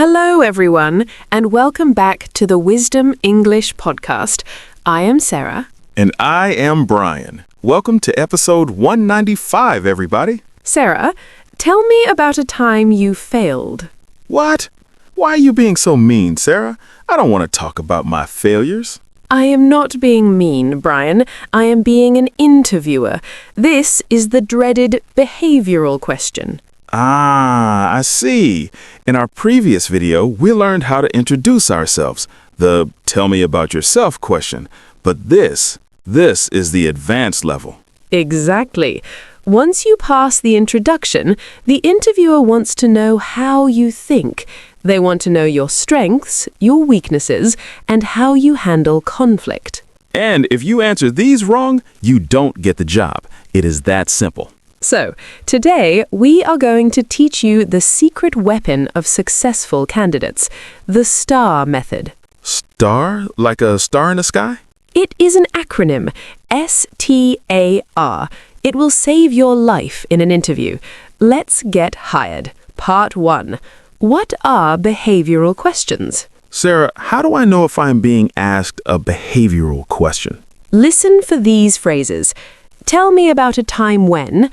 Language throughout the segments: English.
Hello, everyone, and welcome back to the Wisdom English podcast. I am Sarah. And I am Brian. Welcome to episode 195, everybody. Sarah, tell me about a time you failed. What? Why are you being so mean, Sarah? I don't want to talk about my failures. I am not being mean, Brian. I am being an interviewer. This is the dreaded behavioral question. Ah, I see. In our previous video, we learned how to introduce ourselves, the tell me about yourself question. But this is the advanced level. Exactly. Once you pass the introduction, the interviewer wants to know how you think. They want to know your strengths, your weaknesses, and how you handle conflict. And if you answer these wrong, you don't get the job. It is that simple. So, today we are going to teach you the secret weapon of successful candidates, the STAR method. Star? Like a star in the sky? It is an acronym, STAR. It will save your life in an interview. Let's get hired. Part 1. What are behavioral questions? Sarah, how do I know if I'm being asked a behavioral question? Listen for these phrases. Tell me about a time when.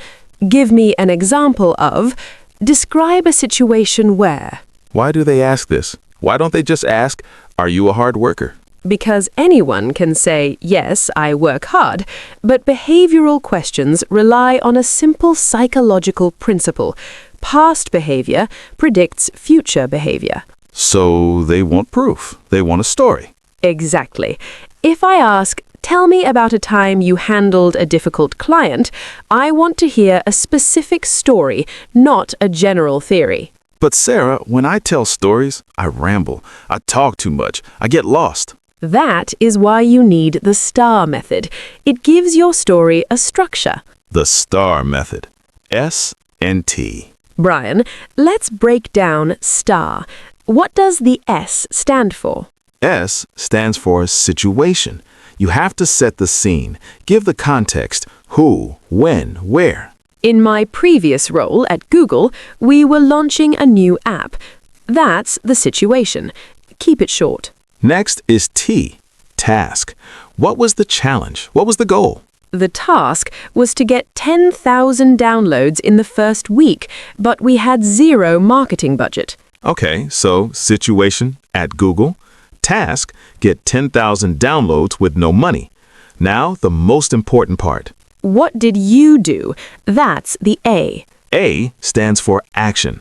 Give me an example of. Describe a situation where. Why do they ask this? Why don't they just ask, are you a hard worker? Because anyone can say, yes, I work hard, but behavioral questions rely on a simple psychological principle. Past behavior predicts future behavior. So they want proof. They want a story. Exactly. If I ask, tell me about a time you handled a difficult client, I want to hear a specific story, not a general theory. But Sarah, when I tell stories, I ramble. I talk too much. I get lost. That is why you need the STAR method. It gives your story a structure. The STAR method. S&T. Brian, let's break down STAR. What does the S stand for? S stands for situation. You have to set the scene, give the context, who, when, where. In my previous role at Google, we were launching a new app. That's the situation. Keep it short. Next is T, task. What was the challenge? What was the goal? The task was to get 10,000 downloads in the first week, but we had zero marketing budget. Okay, so situation at Google. Task, get 10,000 downloads with no money. Now, the most important part. What did you do? That's the A. A stands for action.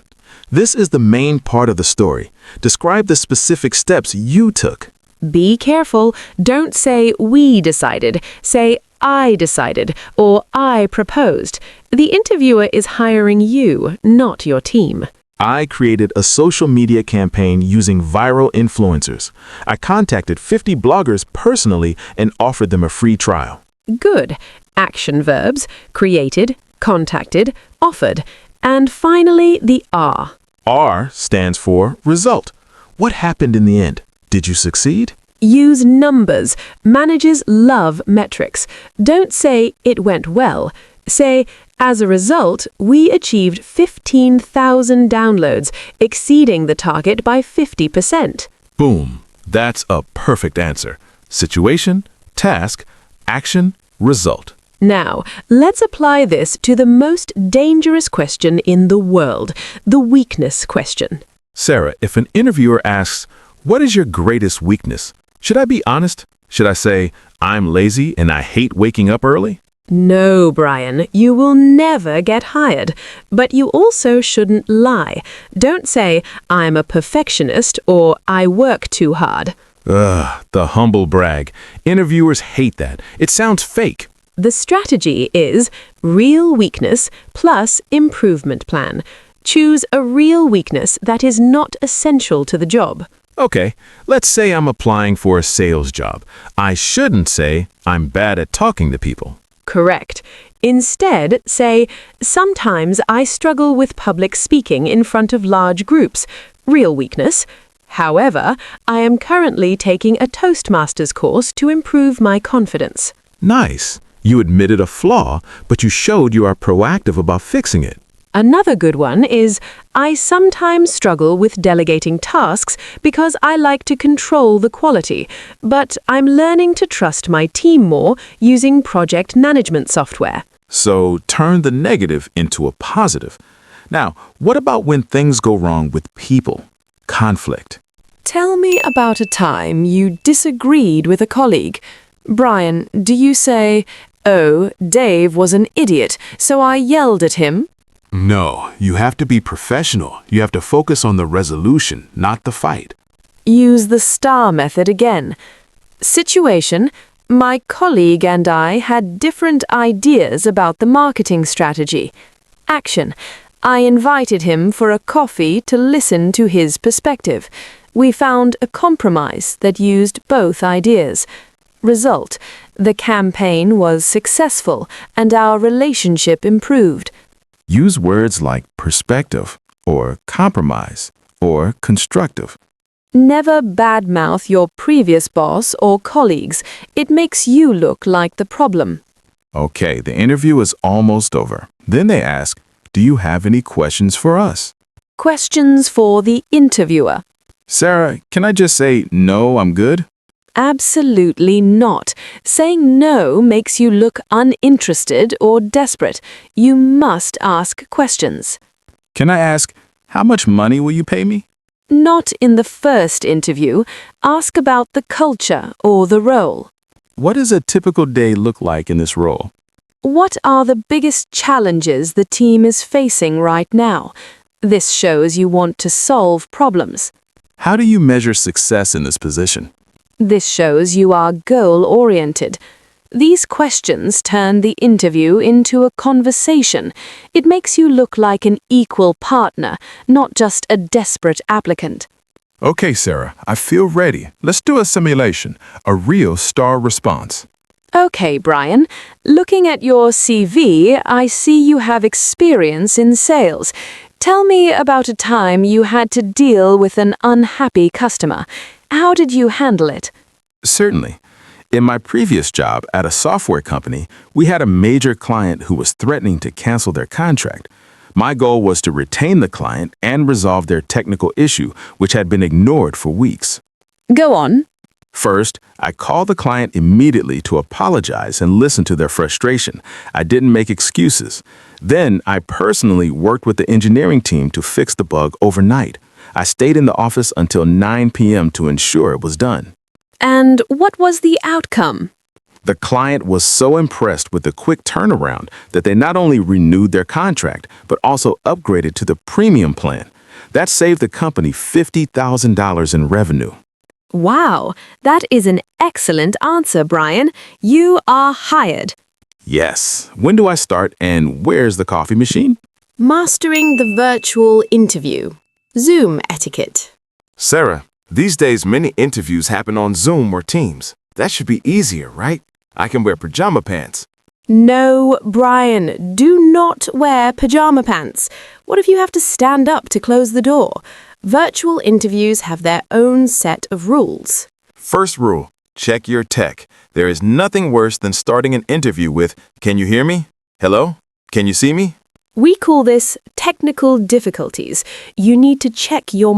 This is the main part of the story. Describe the specific steps you took. Be careful. Don't say we decided. Say I decided or I proposed. The interviewer is hiring you, not your team. I created a social media campaign using viral influencers. I contacted 50 bloggers personally and offered them a free trial. Good. Action verbs, created, contacted, offered. And finally, the R. R stands for result. What happened in the end? Did you succeed? Use numbers. Managers love metrics. Don't say it went well. Say, as a result, we achieved 15,000 downloads, exceeding the target by 50%. Boom. That's a perfect answer. Situation, task, action, result. Now, let's apply this to the most dangerous question in the world, the weakness question. Sarah, if an interviewer asks, what is your greatest weakness? Should I be honest? Should I say, I'm lazy and I hate waking up early? No, Brian, you will never get hired. But you also shouldn't lie. Don't say, I'm a perfectionist or I work too hard. Ugh, the humble brag. Interviewers hate that. It sounds fake. The strategy is real weakness plus improvement plan. Choose a real weakness that is not essential to the job. Okay, let's say I'm applying for a sales job. I shouldn't say I'm bad at talking to people. Correct. Instead, say, sometimes I struggle with public speaking in front of large groups. Real weakness. However, I am currently taking a Toastmasters course to improve my confidence. Nice. You admitted a flaw, but you showed you are proactive about fixing it. Another good one is, I sometimes struggle with delegating tasks because I like to control the quality, but I'm learning to trust my team more using project management software. So turn the negative into a positive. Now, what about when things go wrong with people? Conflict. Tell me about a time you disagreed with a colleague. Brian, do you say, "Oh, Dave was an idiot, so I yelled at him"? No, you have to be professional. You have to focus on the resolution, not the fight. Use the STAR method again. Situation: my colleague and I had different ideas about the marketing strategy. Action: I invited him for a coffee to listen to his perspective. We found a compromise that used both ideas. Result: the campaign was successful and our relationship improved. Use words like perspective, or compromise, or constructive. Never badmouth your previous boss or colleagues. It makes you look like the problem. Okay, the interview is almost over. Then they ask, do you have any questions for us? Questions for the interviewer. Sarah, can I just say, no, I'm good? Absolutely not. Saying no makes you look uninterested or desperate. You must ask questions. Can I ask, how much money will you pay me? Not in the first interview. Ask about the culture or the role. What does a typical day look like in this role? What are the biggest challenges the team is facing right now? This shows you want to solve problems. How do you measure success in this position? This shows you are goal-oriented. These questions turn the interview into a conversation. It makes you look like an equal partner, not just a desperate applicant. Okay, Sarah, I feel ready. Let's do a simulation, a real STAR response. Okay, Brian. Looking at your CV, I see you have experience in sales. Tell me about a time you had to deal with an unhappy customer. How did you handle it? Certainly. In my previous job at a software company, we had a major client who was threatening to cancel their contract. My goal was to retain the client and resolve their technical issue, which had been ignored for weeks. Go on. First, I called the client immediately to apologize and listen to their frustration. I didn't make excuses. Then, I personally worked with the engineering team to fix the bug overnight. I stayed in the office until 9 p.m. to ensure it was done. And what was the outcome? The client was so impressed with the quick turnaround that they not only renewed their contract, but also upgraded to the premium plan. That saved the company $50,000 in revenue. Wow, that is an excellent answer, Brian. You are hired. Yes. When do I start and where's the coffee machine? Mastering the virtual interview. Zoom etiquette. Sarah, these days many interviews happen on Zoom or Teams. That should be easier, right? I can wear pajama pants. No, Brian, do not wear pajama pants. What if you have to stand up to close the door? Virtual interviews have their own set of rules. First rule, check your tech. There is nothing worse than starting an interview with, "Can you hear me? Hello? Can you see me?" We call this technical difficulties. You need to check your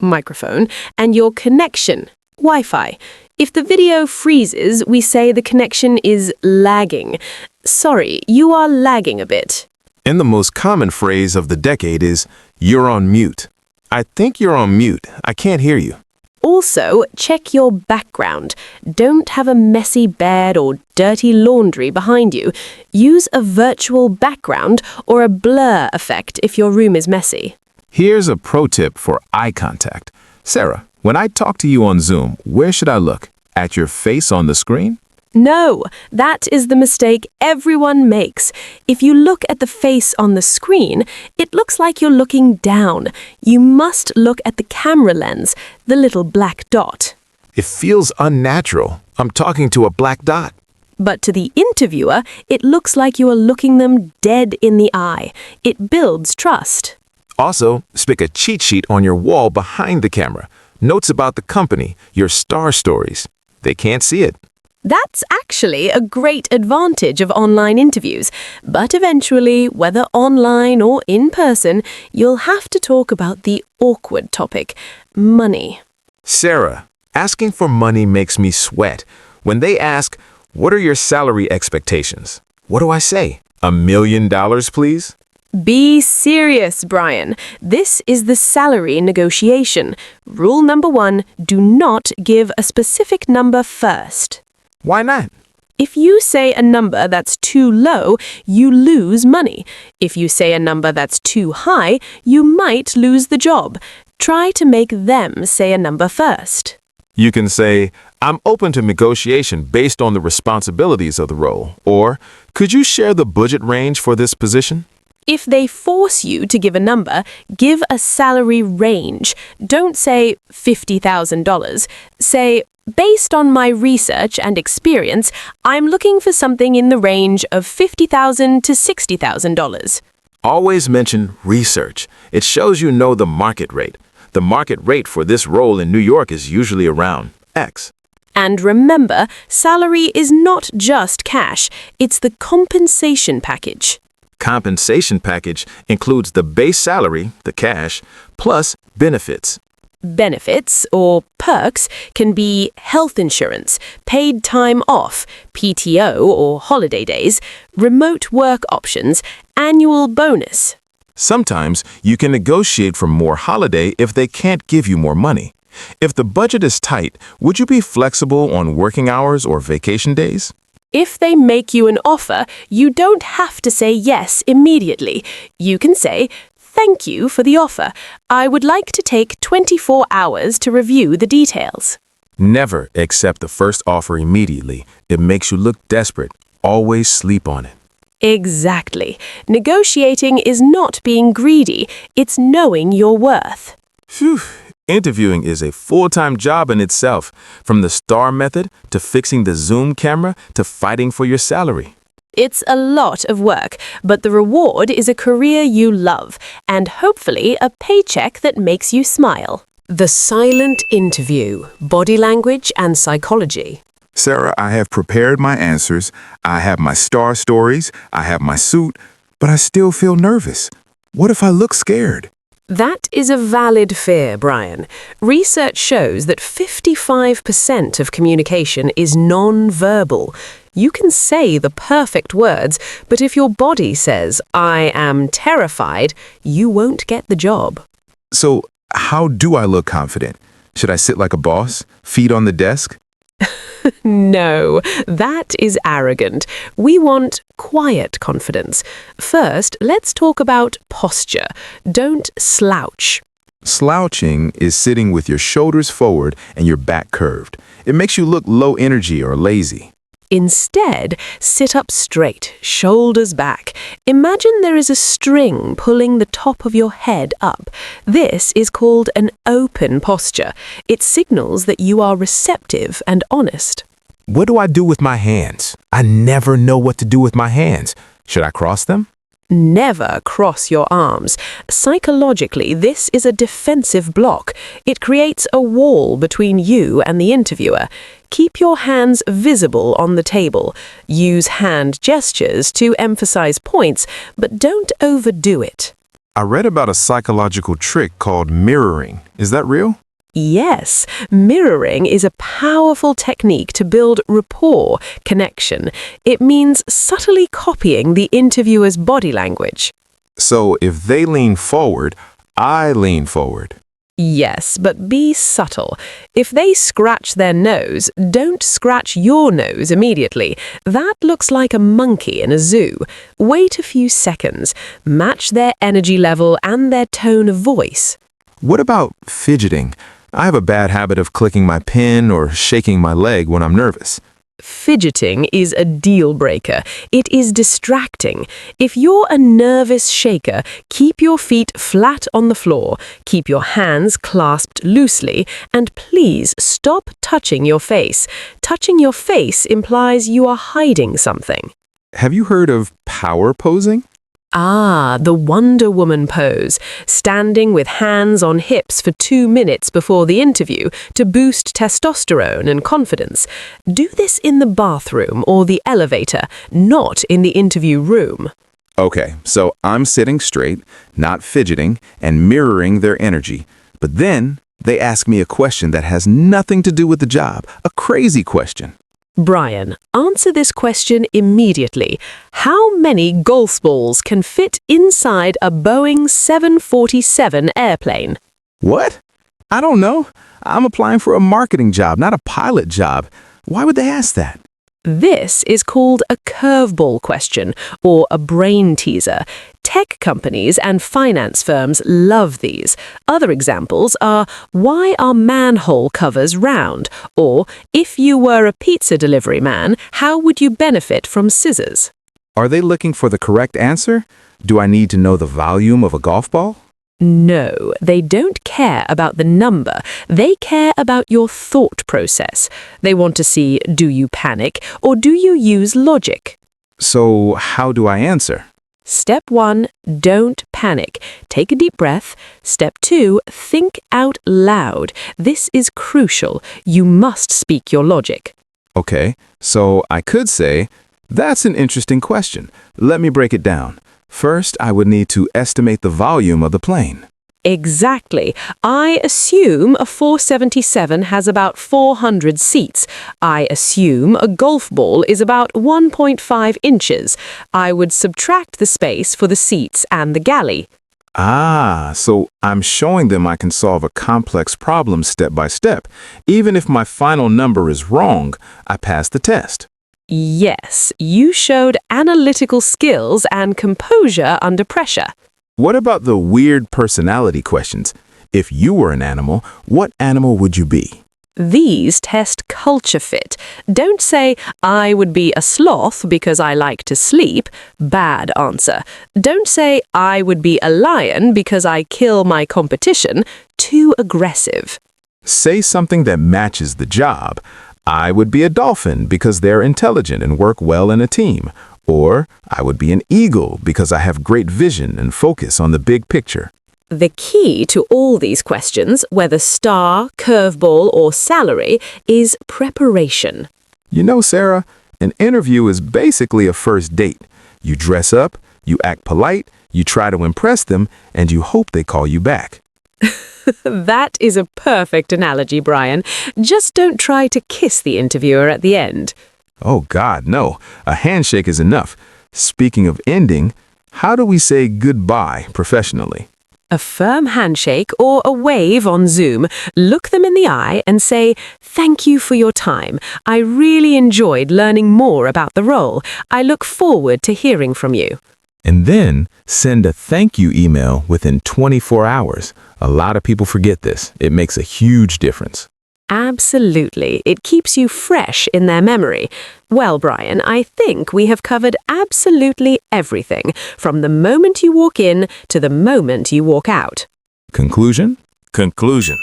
microphone, and your connection, Wi-Fi. If the video freezes, we say the connection is lagging. Sorry, you are lagging a bit. And the most common phrase of the decade is, "You're on mute." I think you're on mute. I can't hear you. Also, check your background. Don't have a messy bed or dirty laundry behind you. Use a virtual background or a blur effect if your room is messy. Here's a pro tip for eye contact. Sarah, when I talk to you on Zoom, where should I look? At your face on the screen? No, that is the mistake everyone makes. If you look at the face on the screen, it looks like you're looking down. You must look at the camera lens, the little black dot. It feels unnatural. I'm talking to a black dot. But to the interviewer, it looks like you are looking them dead in the eye. It builds trust. Also, stick a cheat sheet on your wall behind the camera. Notes about the company, your STAR stories. They can't see it. That's actually a great advantage of online interviews, but eventually, whether online or in person, you'll have to talk about the awkward topic, money. Sarah, asking for money makes me sweat. When they ask, what are your salary expectations? What do I say? $1 million, please? Be serious, Brian. This is the salary negotiation. Rule number 1, do not give a specific number first. Why not? If you say a number that's too low, you lose money. If you say a number that's too high, you might lose the job. Try to make them say a number first. You can say, I'm open to negotiation based on the responsibilities of the role. Or, could you share the budget range for this position? If they force you to give a number, give a salary range. Don't say $50,000. Say, based on my research and experience, I'm looking for something in the range of $50,000 to $60,000. Always mention research. It shows you know the market rate. The market rate for this role in New York is usually around X. And remember, salary is not just cash, it's the compensation package. Compensation package includes the base salary, the cash, plus benefits. Benefits, or perks, can be health insurance, paid time off, PTO or holiday days, remote work options, annual bonus. Sometimes you can negotiate for more holiday if they can't give you more money. If the budget is tight, would you be flexible on working hours or vacation days? If they make you an offer, you don't have to say yes immediately. You can say, thank you for the offer. I would like to take 24 hours to review the details. Never accept the first offer immediately. It makes you look desperate. Always sleep on it. Exactly. Negotiating is not being greedy. It's knowing your worth. Phew. Interviewing is a full-time job in itself, from the STAR method to fixing the Zoom camera to fighting for your salary. It's a lot of work, but the reward is a career you love and hopefully a paycheck that makes you smile. The silent interview, body language and psychology. Sarah, I have prepared my answers. I have my star stories. I have my suit, but I still feel nervous. What if I look scared? That is a valid fear, Brian. Research shows that 55% of communication is non-verbal. You can say the perfect words, but if your body says, I am terrified, you won't get the job. So, how do I look confident? Should I sit like a boss? Feet on the desk? No, that is arrogant. We want quiet confidence. First, let's talk about posture. Don't slouch. Slouching is sitting with your shoulders forward and your back curved. It makes you look low energy or lazy. Instead, sit up straight, shoulders back. Imagine there is a string pulling the top of your head up. This is called an open posture. It signals that you are receptive and honest. What do I do with my hands? I never know what to do with my hands. Should I cross them? Never cross your arms. Psychologically, this is a defensive block. It creates a wall between you and the interviewer. Keep your hands visible on the table. Use hand gestures to emphasize points, but don't overdo it. I read about a psychological trick called mirroring. Is that real? Yes, mirroring is a powerful technique to build rapport, connection. It means subtly copying the interviewer's body language. So if they lean forward, I lean forward. Yes, but be subtle. If they scratch their nose, don't scratch your nose immediately. That looks like a monkey in a zoo. Wait a few seconds. Match their energy level and their tone of voice. What about fidgeting? I have a bad habit of clicking my pen or shaking my leg when I'm nervous. Fidgeting is a deal breaker. It is distracting. If you're a nervous shaker, keep your feet flat on the floor, keep your hands clasped loosely, and please stop touching your face. Touching your face implies you are hiding something. Have you heard of power posing? Ah, the Wonder Woman pose, standing with hands on hips for 2 minutes before the interview to boost testosterone and confidence. Do this in the bathroom or the elevator, not in the interview room. Okay, so I'm sitting straight, not fidgeting, and mirroring their energy. But then they ask me a question that has nothing to do with the job, a crazy question. Brian, answer this question immediately. How many golf balls can fit inside a Boeing 747 airplane? What? I don't know. I'm applying for a marketing job, not a pilot job. Why would they ask that? This is called a curveball question or a brain teaser. Tech companies and finance firms love these. Other examples are, why are manhole covers round? Or, if you were a pizza delivery man, how would you benefit from scissors? Are they looking for the correct answer? Do I need to know the volume of a golf ball? No, they don't care about the number. They care about your thought process. They want to see, do you panic or do you use logic? So, how do I answer? Step 1, don't panic. Take a deep breath. Step 2, think out loud. This is crucial. You must speak your logic. Okay, so I could say, that's an interesting question. Let me break it down. First, I would need to estimate the volume of the plane. Exactly. I assume a 477 has about 400 seats. I assume a golf ball is about 1.5 inches. I would subtract the space for the seats and the galley. Ah, so I'm showing them I can solve a complex problem step by step. Even if my final number is wrong, I pass the test. Yes, you showed analytical skills and composure under pressure. What about the weird personality questions? If you were an animal, what animal would you be? These test culture fit. Don't say, I would be a sloth because I like to sleep. Bad answer. Don't say, I would be a lion because I kill my competition. Too aggressive. Say something that matches the job. I would be a dolphin because they're intelligent and work well in a team. Or I would be an eagle because I have great vision and focus on the big picture. The key to all these questions, whether star, curveball, or salary, is preparation. You know, Sarah, an interview is basically a first date. You dress up, you act polite, you try to impress them, and you hope they call you back. That is a perfect analogy, Brian. Just don't try to kiss the interviewer at the end. Oh, God, no. A handshake is enough. Speaking of ending, how do we say goodbye professionally? A firm handshake or a wave on Zoom, look them in the eye and say, thank you for your time. I really enjoyed learning more about the role. I look forward to hearing from you. And then send a thank you email within 24 hours. A lot of people forget this. It makes a huge difference. Absolutely. It keeps you fresh in their memory. Well, Brian, I think we have covered absolutely everything, from the moment you walk in to the moment you walk out. Conclusion? Conclusion.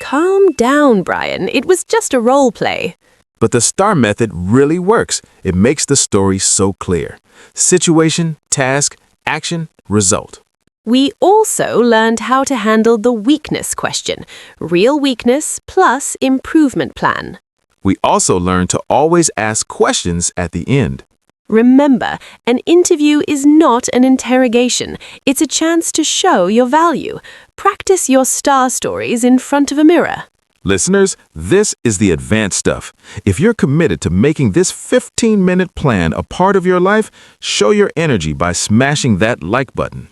Calm down, Brian. It was just a role play. But the STAR method really works. It makes the story so clear. Situation, task, action, result. We also learned how to handle the weakness question. Real weakness plus improvement plan. We also learned to always ask questions at the end. Remember, an interview is not an interrogation. It's a chance to show your value. Practice your STAR stories in front of a mirror. Listeners, this is the advanced stuff. If you're committed to making this 15-minute plan a part of your life, show your energy by smashing that like button.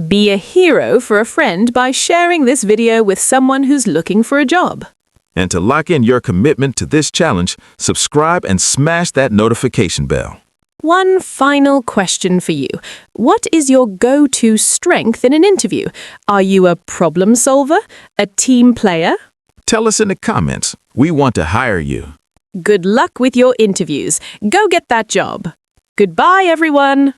Be a hero for a friend by sharing this video with someone who's looking for a job. And to lock in your commitment to this challenge, subscribe and smash that notification bell. One final question for you. What is your go-to strength in an interview? Are you a problem solver? A team player? Tell us in the comments. We want to hire you. Good luck with your interviews. Go get that job. Goodbye, everyone.